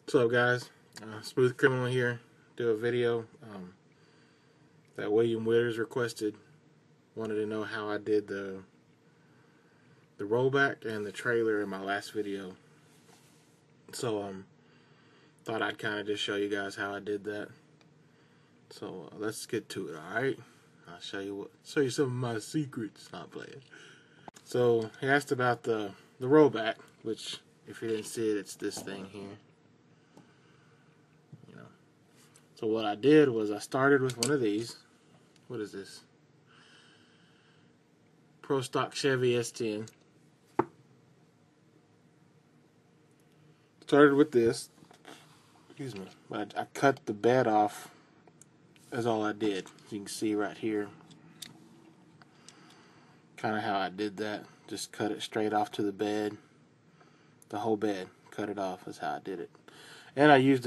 What's up, guys? Smooth Criminal here. Do a video that William Withers requested. Wanted to know how I did the rollback and the trailer in my last video. So thought I'd kind of just show you guys how I did that. So let's get to it. All right. I'll show you some of my secrets. Not playing. So he asked about the rollback, which if you didn't see it, it's this thing here. So what I did was I started with one of these. What is this? Pro Stock Chevy S10. Started with this. Excuse me. But I cut the bed off. That's all I did. You can see right here. Kind of how I did that. Just cut it straight off to the bed. The whole bed. Cut it off. That's how I did it. And I used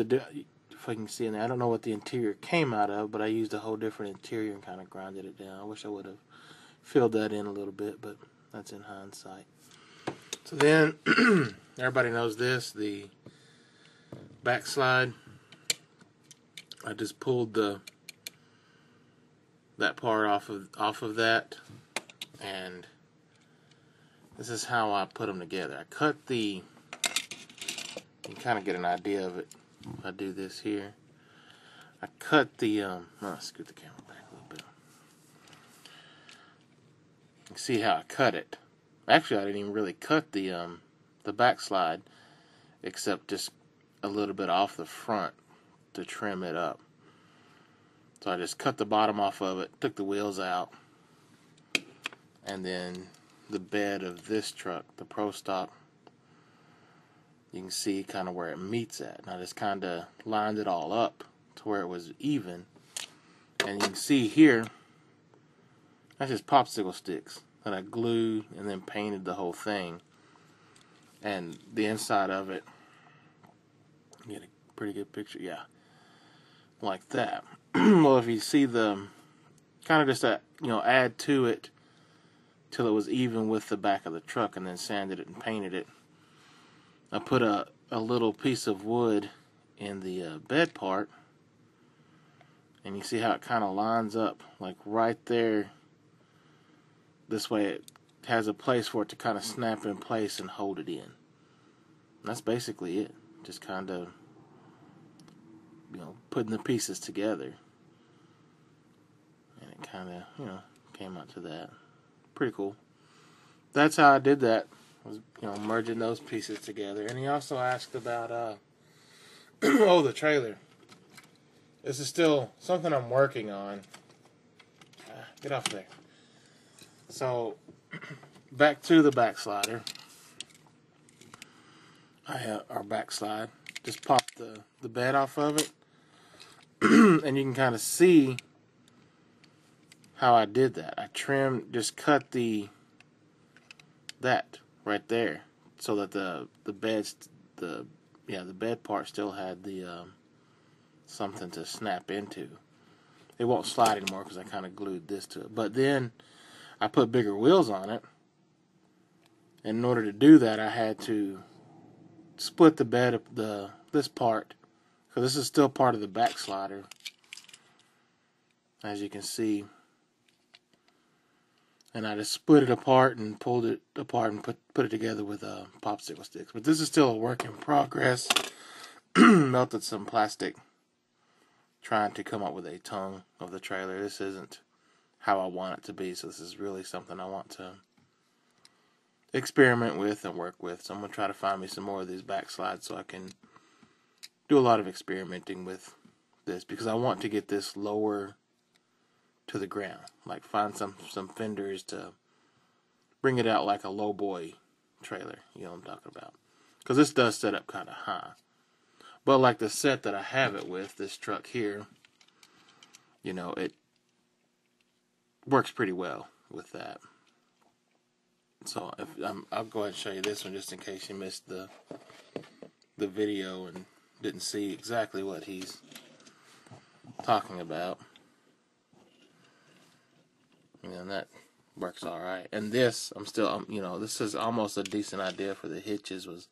if I can see in there, I don't know what the interior came out of, but I used a whole different interior and kind of grinded it down. I wish I would have filled that in a little bit, but that's in hindsight. So then, everybody knows this, the backslide. I just pulled that part off of that, and this is how I put them together. I cut you can kind of get an idea of it. If I do this here, I cut I'll scoot the camera back a little bit. You can see how I cut it. Actually, I didn't even really cut the backslide, except just a little bit off the front to trim it up. So I just cut the bottom off of it, took the wheels out, and then the bed of this truck, the Pro Stock, you can see kind of where it meets at. And I just kind of lined it all up to where it was even. And you can see here, that's just popsicle sticks that I glued and then painted the whole thing. And the inside of it, get a pretty good picture, yeah, like that. Well, if you see the kind of just add to it till it was even with the back of the truck, and then sanded it and painted it. I put a little piece of wood in the bed part, and you see how it kind of lines up like right there. This way it has a place for it to kind of snap in place and hold it in. And that's basically it. Just kind of putting the pieces together, and it kind of came out to that. Pretty cool. That's how I did that. Was merging those pieces together. And he also asked about the trailer. This is still something I'm working on. Get off there. So back to the backslider. I have our backslide. Just pop the bed off of it. And you can kind of see how I did that. I just cut that right there, so that the bed part still had the something to snap into. It won't slide anymore because I kind of glued this to it. But then I put bigger wheels on it, and in order to do that, I had to split the bed this part, because this is still part of the backslider, as you can see. And I just split it apart and pulled it apart and put it together with popsicle sticks. But this is still a work in progress. Melted some plastic trying to come up with a tongue of the trailer. This isn't how I want it to be, so this is really something I want to experiment with and work with. So I'm going to try to find me some more of these backslides so I can do a lot of experimenting with this, because I want to get this lower to the ground. Like find some fenders to bring it out like a low boy trailer. You know what I'm talking about. Because this does set up kind of high. But like the set that I have it with, this truck here, it works pretty well with that. So I'll go ahead and show you this one just in case you missed the video and didn't see exactly what he's talking about. And that works all right. And this, this is almost a decent idea for the hitches. Was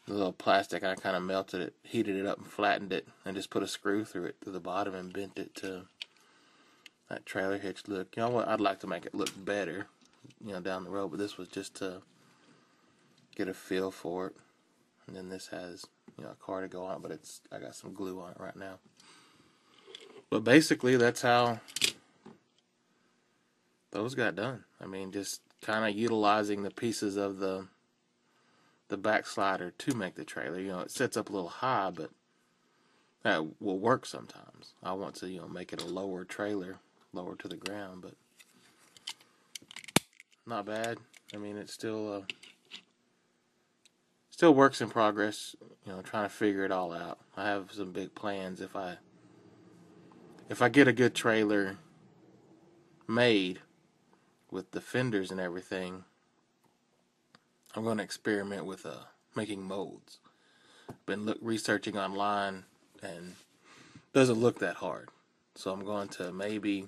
the little plastic. I kind of melted it, heated it up, and flattened it, and just put a screw through it through the bottom and bent it to that trailer hitch look. You know what? I'd like to make it look better, down the road. But this was just to get a feel for it. And then this has, a car to go on, but I got some glue on it right now. But basically, that's how those got done. I mean, just kind of utilizing the pieces of the back slider to make the trailer. It sets up a little high, but that will work sometimes. I want to, make it a lower trailer, lower to the ground, but not bad. I mean, it's still works in progress. Trying to figure it all out. I have some big plans. If I get a good trailer made with the fenders and everything, I'm going to experiment with making molds. Been researching online, and it doesn't look that hard. So I'm going to maybe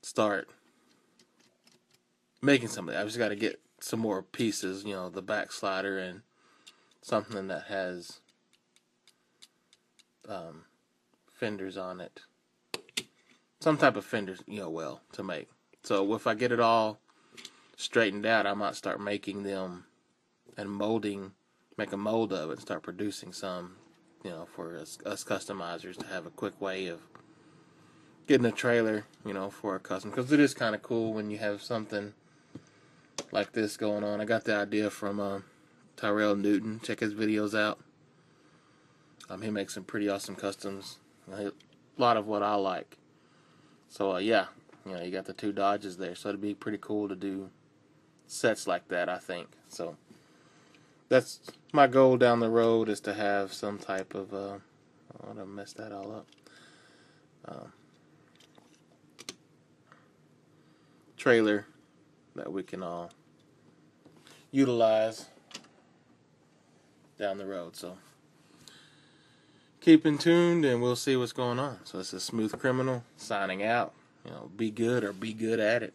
start making something. I just got to get some more pieces, the back slider and something that has fenders on it. Some type of fenders, to make. So if I get it all straightened out, I might start making them and make a mold of it and start producing some, for us customizers to have a quick way of getting a trailer, for a customer. Because it is kind of cool when you have something like this going on. I got the idea from Tyrell Newton. Check his videos out. He makes some pretty awesome customs. A lot of what I like. So, yeah. You got the two Dodges there. So it'd be pretty cool to do sets like that, I think. So that's my goal down the road, is to have some type of I want to mess that all up, trailer that we can all utilize down the road. So keep in tuned, and we'll see what's going on. So this is Smooth Criminal signing out. Be good or be good at it.